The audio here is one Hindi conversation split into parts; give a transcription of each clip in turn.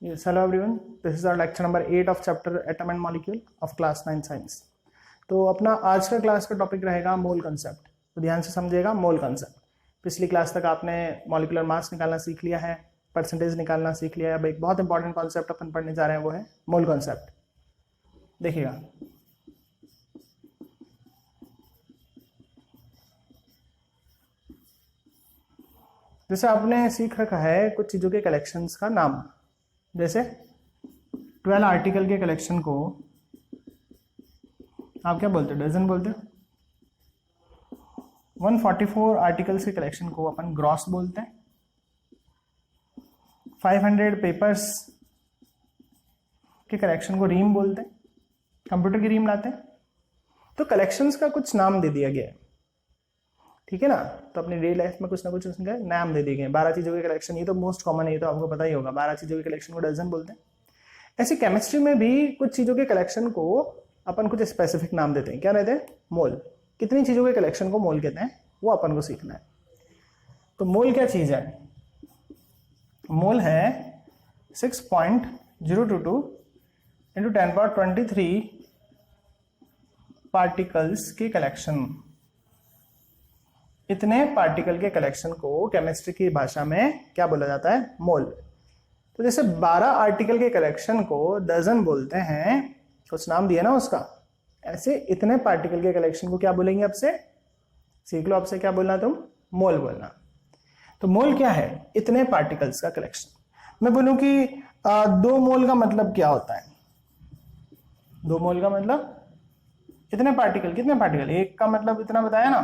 Yes, hello everyone. This is our lecture number 8 of chapter Atom and Molecule of class 9 Science. तो अपना आज का क्लास का टॉपिक रहेगा मोल कंसेप्ट. तो ध्यान से समझिएगा मोल कंसेप्ट. पिछली क्लास तक आपने मॉलिक्यूलर मास निकालना सीख लिया है, परसेंटेज निकालना सीख लिया है. अब एक बहुत इंपॉर्टेंट कॉन्सेप्ट अपन पढ़ने जा रहे हैं, वो है मोल कंसेप्ट. देखिएगा, जैसे आपने सीख रखा है कुछ चीज़ों के कलेक्शंस का नाम. जैसे 12 आर्टिकल के कलेक्शन को आप क्या बोलते हो? डजन बोलते हो. 144 आर्टिकल्स के कलेक्शन को अपन ग्रॉस बोलते हैं. 500 पेपर्स के कलेक्शन को रीम बोलते हैं. कंप्यूटर की रीम लाते हैं. तो कलेक्शंस का कुछ नाम दे दिया गया है, ठीक है ना. तो अपनी डेली लाइफ में कुछ ना कुछ उसका नाम दे दिए गए. 12 चीज़ों के कलेक्शन, ये तो मोस्ट कॉमन है, ये तो आपको पता ही होगा. 12 चीज़ों के कलेक्शन को डजन बोलते हैं. ऐसे केमिस्ट्री में भी कुछ चीज़ों के कलेक्शन को अपन कुछ स्पेसिफिक नाम देते हैं. क्या रहते हैं? मोल. कितनी चीज़ों के कलेक्शन को मोल कहते हैं, वो अपन को सीखना है. तो मोल क्या चीज़ है? मोल है 6.022 इंटू 10⁻23 पार्टिकल्स के कलेक्शन. इतने पार्टिकल के कलेक्शन को केमिस्ट्री की भाषा में क्या बोला जाता है? मोल. तो जैसे 12 आर्टिकल के कलेक्शन को डजन बोलते हैं, कुछ नाम दिया ना उसका, ऐसे इतने पार्टिकल के कलेक्शन को क्या बोलेंगे? आपसे सीख लो, आपसे क्या बोलना तुम? मोल बोलना. तो मोल क्या है? इतने पार्टिकल्स का कलेक्शन. मैं बोलूं कि 2 मोल का मतलब क्या होता है? 2 मोल का मतलब इतने पार्टिकल. कितने पार्टिकल? एक का मतलब इतना बताया ना,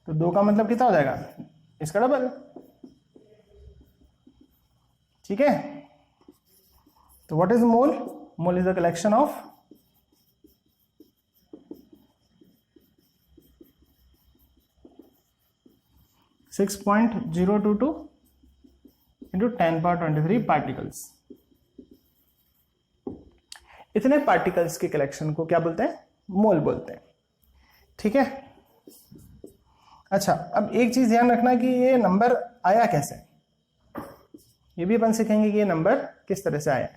तो 2 का मतलब कितना हो जाएगा? इसका डबल. ठीक है. तो what is mole? Mole is the collection of (6.022 into 10⁻23 particles. इतने पार्टिकल्स के कलेक्शन को क्या बोलते हैं? मोल बोलते हैं. ठीक है. अच्छा, अब एक चीज ध्यान रखना कि ये नंबर आया कैसे. ये भी अपन सीखेंगे कि ये नंबर किस तरह से आया.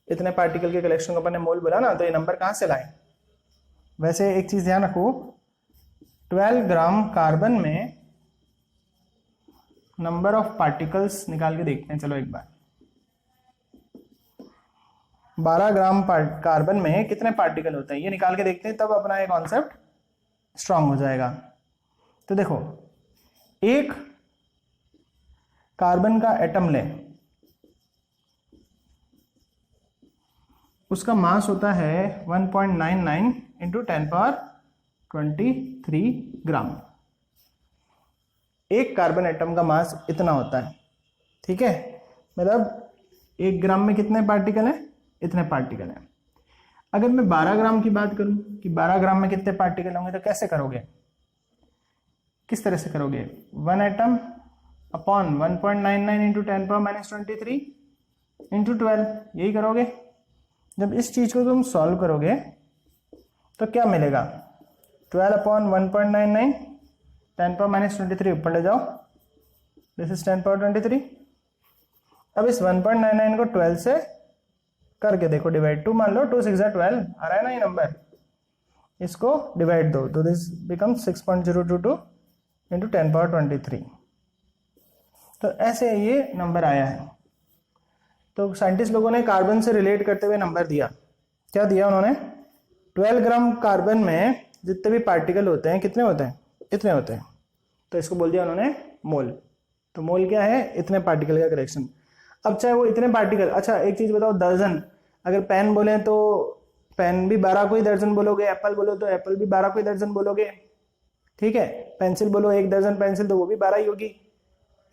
इतने पार्टिकल के कलेक्शन को अपन ने मोल बोला ना, तो ये नंबर कहां से लाए. वैसे एक चीज ध्यान रखो, 12 ग्राम कार्बन में नंबर ऑफ पार्टिकल्स निकाल के देखते हैं. चलो एक बार, 12 ग्राम कार्बन में कितने पार्टिकल होते हैं ये निकाल के देखते हैं, तब अपना ये कॉन्सेप्ट स्ट्रांग हो जाएगा. तो देखो, एक कार्बन का एटम ले, उसका मास होता है 1.99 इंटू 10⁻23 ग्राम. एक कार्बन एटम का मास इतना होता है. ठीक है. मतलब 1 ग्राम में कितने पार्टिकल हैं? इतने पार्टिकल हैं. अगर मैं 12 ग्राम की बात करूं कि 12 ग्राम में कितने पार्टिकल होंगे, तो कैसे करोगे? किस तरह से करोगे? 1 एटम अपॉन 1.99 इंटू 10⁻23 इंटू 12, यही करोगे. जब इस चीज को तुम सॉल्व करोगे तो क्या मिलेगा? 12 अपॉन 1.99 10⁻23 ऊपर ले जाओ, दिस इज 10⁻23. अब इस 1.99 को 12 से करके देखो डिवाइड. 2 मान लो, 2 6 12 आ रहा है ना ये नंबर, इसको डिवाइड दो, तो दिस बिकम 6.022 इंटू 10⁻23. तो ऐसे ये नंबर आया है. तो साइंटिस्ट लोगों ने कार्बन से रिलेट करते हुए नंबर दिया. क्या दिया उन्होंने? 12 ग्राम कार्बन में जितने भी पार्टिकल होते हैं कितने होते हैं? इतने होते हैं. तो इसको बोल दिया उन्होंने मोल. तो मोल क्या है? इतने पार्टिकल का कलेक्शन. अब चाहे वो इतने पार्टिकल, अच्छा एक चीज बताओ, दर्जन. अगर पेन बोले तो पेन भी 12 को ही दर्जन बोलोगे. एप्पल बोलो तो एप्पल भी 12 को ही दर्जन बोलोगे. ठीक है. पेंसिल बोलो 1 दर्जन पेंसिल, तो वो भी 12 ही होगी,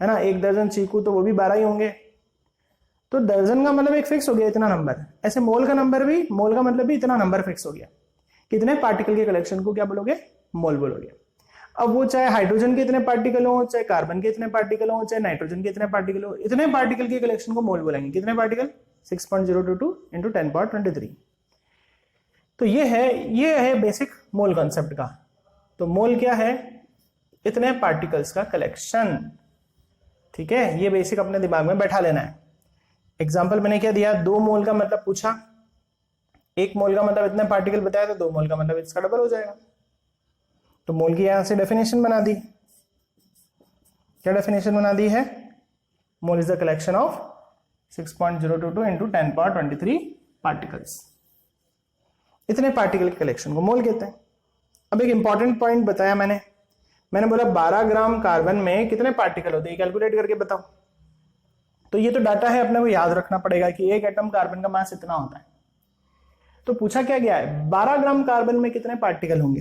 है ना. 1 दर्जन चीकू, तो वो भी 12 ही होंगे. तो दर्जन का मतलब एक फिक्स हो गया, इतना नंबर. ऐसे मोल का नंबर भी, मोल का मतलब भी इतना नंबर फिक्स हो गया. कितने पार्टिकल के कलेक्शन को क्या बोलोगे? मोल बोलोगे. अब वो चाहे हाइड्रोजन के इतने पार्टिकल हो, चाहे कार्बन के इतने पार्टिकल हो, चाहे नाइट्रोजन के इतने पार्टिकल हो, इतने पार्टिकल के कलेक्शन को मोल बोलेंगे. कितने पार्टिकल? 6.022 इंटू 10⁻23. तो ये है बेसिक मोल कॉन्सेप्ट का. तो मोल क्या है? इतने पार्टिकल्स का कलेक्शन. ठीक है, ये बेसिक अपने दिमाग में बैठा लेना है। एग्जाम्पल मैंने क्या दिया, 2 मोल का मतलब पूछा, 1 मोल का मतलब इतने पार्टिकल बताया, तो 2 मोल का मतलब इसका डबल हो जाएगा। तो मोल की यहां से डेफिनेशन बना दी। क्या डेफिनेशन बना दी है? Mole is the collection of 6.022 into 10 power 23 particles. इतने पार्टिकल के कलेक्शन को मोल कहते हैं। अब एक इंपॉर्टेंट पॉइंट बताया मैंने बोला 12 ग्राम कार्बन में कितने पार्टिकल होते हैं, कैलकुलेट करके बताओ। तो ये तो डाटा है, अपने को याद रखना पड़ेगा कि एक एटम कार्बन का मास इतना होता है। तो पूछा क्या गया है, 12 ग्राम कार्बन में कितने पार्टिकल होंगे।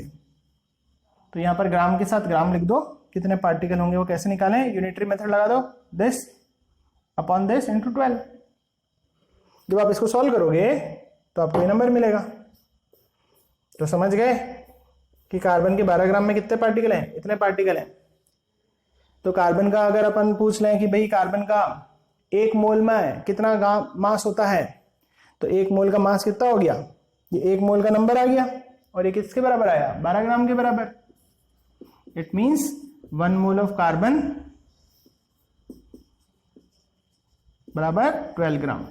तो यहां पर ग्राम के साथ ग्राम लिख दो, कितने पार्टिकल होंगे वो कैसे निकालें, यूनिटरी मेथड लगा दो, दिस अपॉन दिस इंटू 12। जब आप इसको सॉल्व करोगे तो आपको ये नंबर मिलेगा। तो समझ गए कि कार्बन के 12 ग्राम में कितने पार्टिकल हैं, इतने पार्टिकल हैं। तो कार्बन का अगर अपन पूछ लें कि भाई कार्बन का 1 मोल में कितना मास होता है, तो 1 मोल का मास कितना हो गया, ये 1 मोल का नंबर आ गया, और ये किसके बराबर आया, 12 ग्राम के बराबर। It means 1 mole of carbon बराबर 12 ग्राम।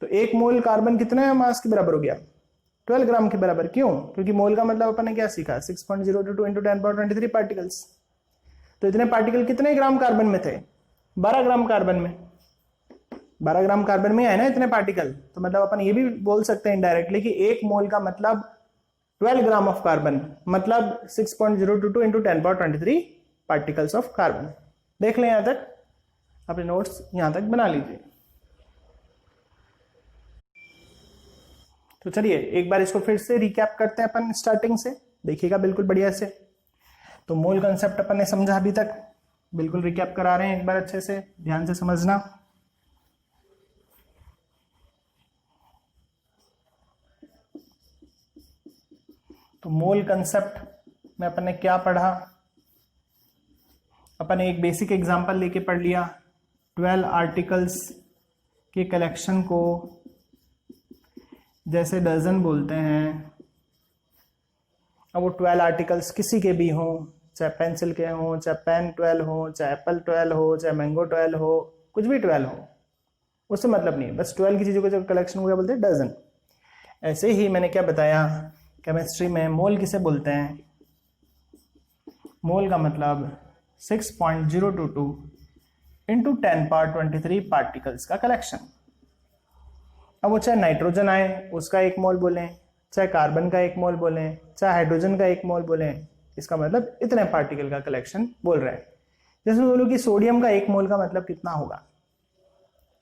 तो 1 मोल कार्बन कितने मास के बराबर हो गया, 12 ग्राम के बराबर। क्यों? क्योंकि मोल का मतलब अपन ने क्या सीखा, 6.022 इंटू 10 पावर 23 पार्टिकल्स। तो इतने पार्टिकल कितने ग्राम कार्बन में थे, 12 ग्राम कार्बन में। 12 ग्राम कार्बन में है ना इतने पार्टिकल, तो मतलब अपन ये भी बोल सकते हैं इनडायरेक्टली कि 1 मोल का मतलब 12 ग्राम ऑफ कार्बन, मतलब 6.022 into 10 power 23 particles of carbon. देख लें यहां तक, अपने नोट्स यहां तक बना लीजिए। तो चलिए एक बार इसको फिर से रिकैप करते हैं अपन स्टार्टिंग से, देखिएगा बिल्कुल बढ़िया से। तो मोल कंसेप्ट अपन ने समझा अभी तक, बिल्कुल रिकैप करा रहे हैं एक बार अच्छे से, ध्यान से समझना। तो मोल कंसेप्ट में अपन ने क्या पढ़ा, अपन ने एक बेसिक एग्जांपल लेके पढ़ लिया, 12 आर्टिकल्स के कलेक्शन को जैसे डजन बोलते हैं। अब वो 12 आर्टिकल्स किसी के भी हों, चाहे पेंसिल के हों, चाहे पेन 12 हो, चाहे एप्पल 12 हो, चाहे मैंगो 12 हो, कुछ भी 12 हो, उससे मतलब नहीं है, बस 12 की चीज़ों को जो कलेक्शन को क्या बोलते हैं, डजन। ऐसे ही मैंने क्या बताया, केमिस्ट्री में मोल किसे बोलते हैं, मोल का मतलब 6.022 इंटू 10 पावर 23 पार्टिकल्स का कलेक्शन। अब वो चाहे नाइट्रोजन आए उसका 1 मोल बोलें, चाहे कार्बन का 1 मोल बोलें, चाहे हाइड्रोजन का 1 मोल बोलें, इसका मतलब इतने पार्टिकल का कलेक्शन बोल रहे हैं। जैसे बोलो कि सोडियम का 1 मोल का मतलब कितना होगा,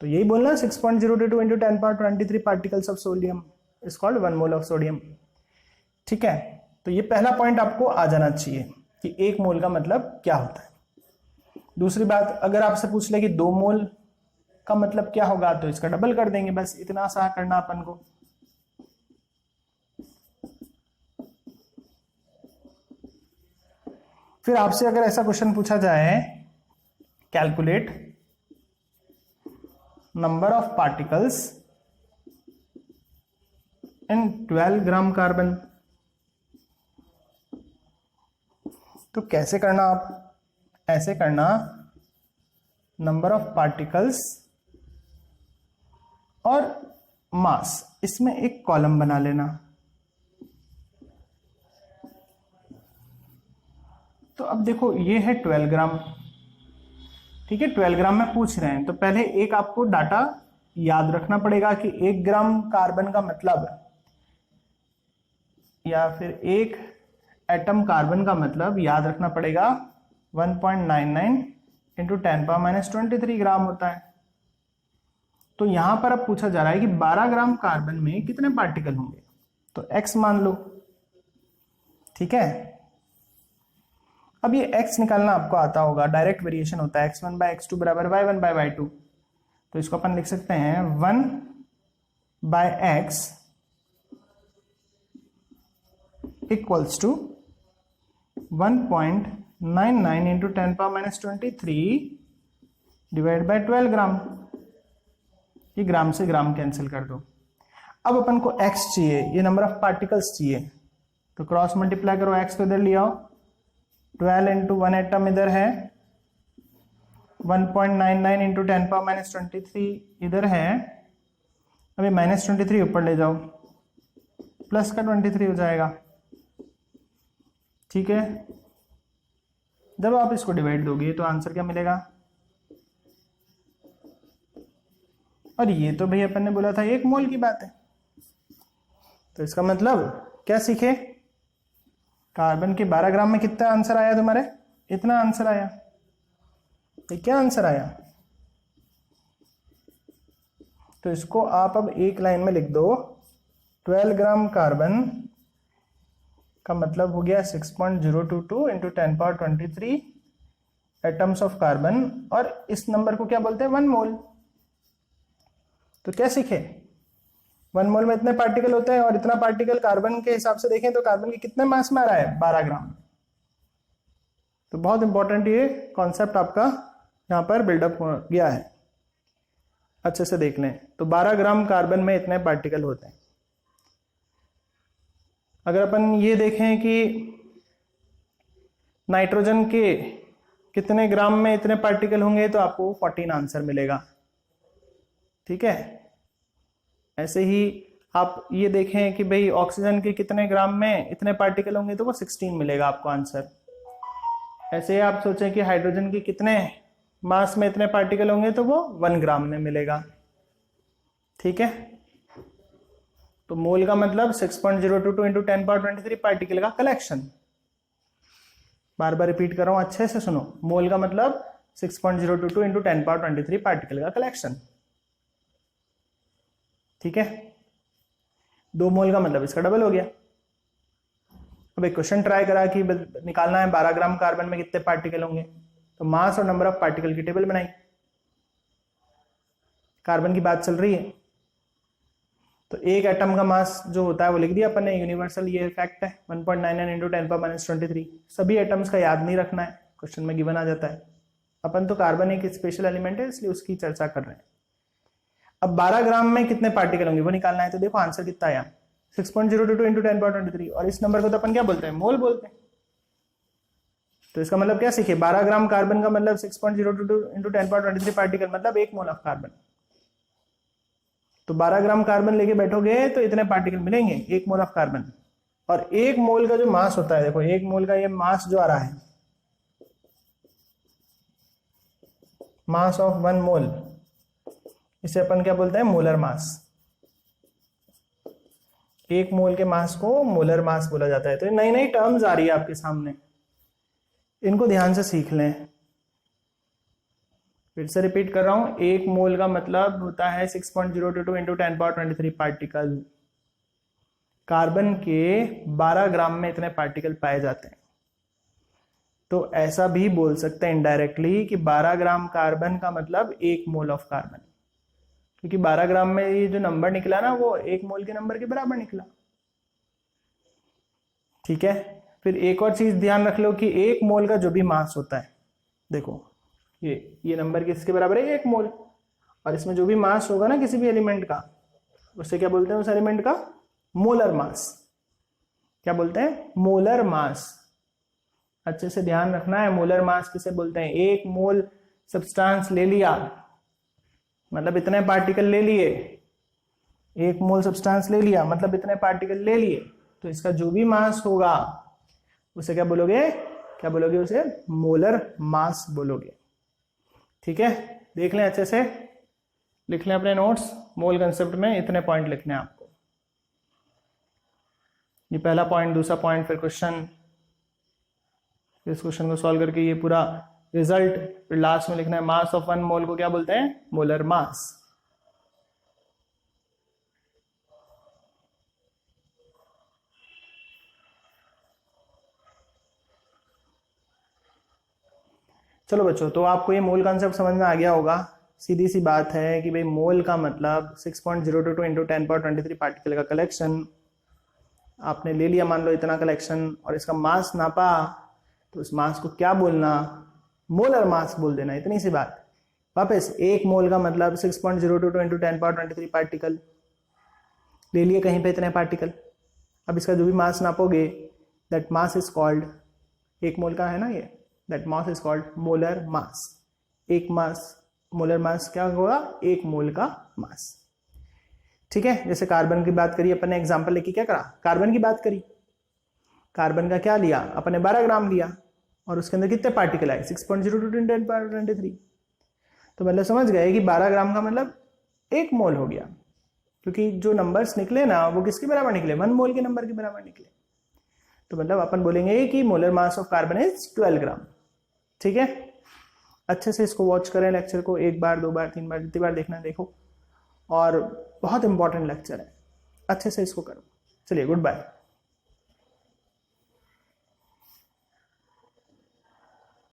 तो यही बोलना 6.022 into 10 power 23 particles of sodium is called 1 mole of sodium. ठीक है, तो ये पहला पॉइंट आपको आ जाना चाहिए कि 1 मोल का मतलब क्या होता है। दूसरी बात, अगर आपसे पूछ ले कि 2 मोल का मतलब क्या होगा, तो इसका डबल कर देंगे, बस इतना सा करना अपन को। फिर आपसे अगर ऐसा क्वेश्चन पूछा जाए, calculate number of particles in 12 gram carbon, तो कैसे करना आप, ऐसे करना, नंबर ऑफ पार्टिकल्स और मास, इसमें एक कॉलम बना लेना। तो अब देखो ये है 12 ग्राम, ठीक है, 12 ग्राम में पूछ रहे हैं, तो पहले एक आपको डाटा याद रखना पड़ेगा कि 1 ग्राम कार्बन का मतलब, या फिर 1 एटम कार्बन का मतलब याद रखना पड़ेगा 1.99 इंटू 10 पावर -23 ग्राम होता है। तो यहां पर अब पूछा जा रहा है कि 12 ग्राम कार्बन में कितने पार्टिकल होंगे, तो x मान लो। ठीक है, अब ये x निकालना आपको आता होगा, डायरेक्ट वेरिएशन होता है, x1 बाय x2 बराबर y1 बाय y2। तो इसको अपन लिख सकते हैं 1 by x equals to 1.99 into 10 power -23 divide by 12 gram. ये ग्राम से ग्राम कैंसिल कर दो। अब अपन को x चाहिए, ये नंबर ऑफ पार्टिकल्स चाहिए, तो क्रॉस मल्टीप्लाई करो, x को इधर ले आओ, 12 इंटू 1 एटम इधर है, 1.99 इंटू 10⁻⁻23 इधर है, अभी -23 ऊपर ले जाओ, प्लस का 23 हो जाएगा। ठीक है, जब आप इसको डिवाइड दोगे तो आंसर क्या मिलेगा? और ये तो भाई अपन ने बोला था 1 मोल की बात है, तो इसका मतलब क्या सीखे? कार्बन के 12 ग्राम में कितना आंसर आया तुम्हारे? इतना आंसर आया। ये क्या आंसर आया? तो इसको आप अब एक लाइन में लिख दो, 12 ग्राम कार्बन का मतलब हो गया 6.022 इंटू 10⁻23 एटम्स ऑफ कार्बन, और इस नंबर को क्या बोलते हैं? 1 मोल। तो क्या सीखे? 1 मोल में इतने पार्टिकल होते हैं, और इतना पार्टिकल कार्बन के हिसाब से देखें तो कार्बन के कितने मास में आ रहा है? 12 ग्राम। तो बहुत इंपॉर्टेंट ये कॉन्सेप्ट आपका यहाँ पर बिल्डअप हो गया है, अच्छे से देख लें। तो 12 ग्राम कार्बन में इतने पार्टिकल होते हैं। अगर अपन ये देखें कि नाइट्रोजन के कितने ग्राम में इतने पार्टिकल होंगे, तो आपको 14 आंसर मिलेगा। ठीक है, ऐसे ही आप ये देखें कि भाई ऑक्सीजन के कितने ग्राम में इतने पार्टिकल होंगे, तो वो 16 मिलेगा आपको आंसर। ऐसे ही आप सोचें कि हाइड्रोजन के कितने मास में इतने पार्टिकल होंगे, तो वो 1 ग्राम में मिलेगा। ठीक है, तो मोल का मतलब 6.022 इंटू 10⁻23 पार्टिकल का कलेक्शन। बार बार रिपीट कर रहा हूं, अच्छे से सुनो। मोल का मतलब 6.022 इंटू 10⁻23 पार्टिकल का कलेक्शन। ठीक है, 2 मोल का मतलब इसका डबल हो गया। अब एक क्वेश्चन ट्राई करा कि निकालना है 12 ग्राम कार्बन में कितने पार्टिकल होंगे, तो मास और नंबर ऑफ पार्टिकल की टेबल बनाई। कार्बन की बात चल रही है, तो एक एटम का मास जो होता है वो लिख दिया अपन ने, यूनिवर्सल ये फैक्ट है, 1.99 इंटू 10⁻⁻23। सभी एटम्स का याद नहीं रखना है, क्वेश्चन में गिवन आ जाता है। अपन तो कार्बन एक स्पेशल एलिमेंट है, इसलिए उसकी चर्चा कर रहे हैं। अब 12 ग्राम में कितने पार्टिकल होंगे वो निकालना है, तो देखो आंसर कितना आया, 6.022 इंटू 10⁻23, और इस नंबर को तो अपन क्या बोलते हैं? मोल बोलते हैं। तो इसका मतलब क्या सीखे? 12 ग्राम कार्बन का मतलब 6.022 इंटू 10⁻23 पार्टिकल, मतलब 1 मोल ऑफ कार्बन। तो 12 ग्राम कार्बन लेके बैठोगे तो इतने पार्टिकल मिलेंगे, 1 मोल ऑफ कार्बन। और 1 मोल का जो मास होता है, देखो 1 मोल का ये मास जो आ रहा है, मास ऑफ 1 मोल, इसे अपन क्या बोलते हैं? Molar mass. 1 मोल के मास को मोलर मास बोला जाता है। तो नई नई टर्म्स आ रही है आपके सामने, इनको ध्यान से सीख लें। फिर से रिपीट कर रहा हूं, 1 मोल का मतलब होता है 6.022 इंटू 10⁻23 पार्टिकल। कार्बन के 12 ग्राम में इतने पार्टिकल पाए जाते हैं। तो ऐसा भी बोल सकते हैं इनडायरेक्टली कि 12 ग्राम कार्बन का मतलब 1 मोल ऑफ कार्बन, क्योंकि 12 ग्राम में ये जो नंबर निकला ना, वो 1 मोल के नंबर के बराबर निकला। ठीक है, फिर एक और चीज ध्यान रख लो कि 1 मोल का जो भी मास होता है, देखो ये नंबर किसके बराबर है? 1 मोल। और इसमें जो भी मास होगा ना किसी भी एलिमेंट का, उससे क्या बोलते हैं? उस एलिमेंट का मोलर मास। क्या बोलते हैं? Molar mass. अच्छे से ध्यान रखना है, मोलर मास किसे बोलते हैं? 1 मोल सब्सटेंस ले लिया, मतलब इतने पार्टिकल ले लिए। 1 मोल सब्सटेंस ले लिया मतलब इतने पार्टिकल ले लिए, तो इसका जो भी मास होगा उसे क्या बोलोगे? क्या बोलोगे? उसे मोलर मास बोलोगे। ठीक है, देख लें अच्छे से, लिख लें अपने नोट्स। मोल कंसेप्ट में इतने पॉइंट लिखने हैं आपको। ये पहला पॉइंट, दूसरा पॉइंट, फिर क्वेश्चन, इस क्वेश्चन को सॉल्व करके ये पूरा रिजल्ट, फिर लास्ट में लिखना है मास ऑफ 1 मोल को क्या बोलते हैं? Molar mass. चलो बच्चों, तो आपको ये मोल कॉन्सेप्ट समझ में आ गया होगा। सीधी सी बात है कि भाई मोल का मतलब 6.022 इंटू 10⁻23 पार्टिकल का कलेक्शन। आपने ले लिया मान लो इतना कलेक्शन, और इसका मास नापा, तो उस मास को क्या बोलना? मोलर मास बोल देना, इतनी सी बात। वापस 1 मोल का मतलब 6.022 इंटू 10⁻23 पार्टिकल। ले लिए कहीं पे इतने पार्टिकल, अब इसका जो भी मास नापोगे, दैट मास इज कॉल्ड, 1 मोल का है ना ये, that mass is called molar mass. एक मास, मोलर मास क्या होगा, एक मोल का मास। ठीक है, जैसे कार्बन की बात करी अपन ने, एग्जांपल लेके क्या करा, कार्बन की बात करी, कार्बन का क्या लिया अपन ने 12 ग्राम लिया और उसके अंदर कितने पार्टिकल आए 6.02 × 10⁻23। तो मतलब समझ गए कि 12 ग्राम का मतलब एक मोल हो गया, क्योंकि जो नंबर्स निकले ना वो किसके बराबर निकले, 1 मोल के नंबर के बराबर निकले। तो मतलब अपन बोलेंगे कि molar mass of carbon is 12 ग्राम। ठीक है, अच्छे से इसको वॉच करें लेक्चर को, एक बार, दो बार, तीन बार, जितनी बार देखना देखो, और बहुत इंपॉर्टेंट लेक्चर है, अच्छे से इसको करो। चलिए, गुड बाय।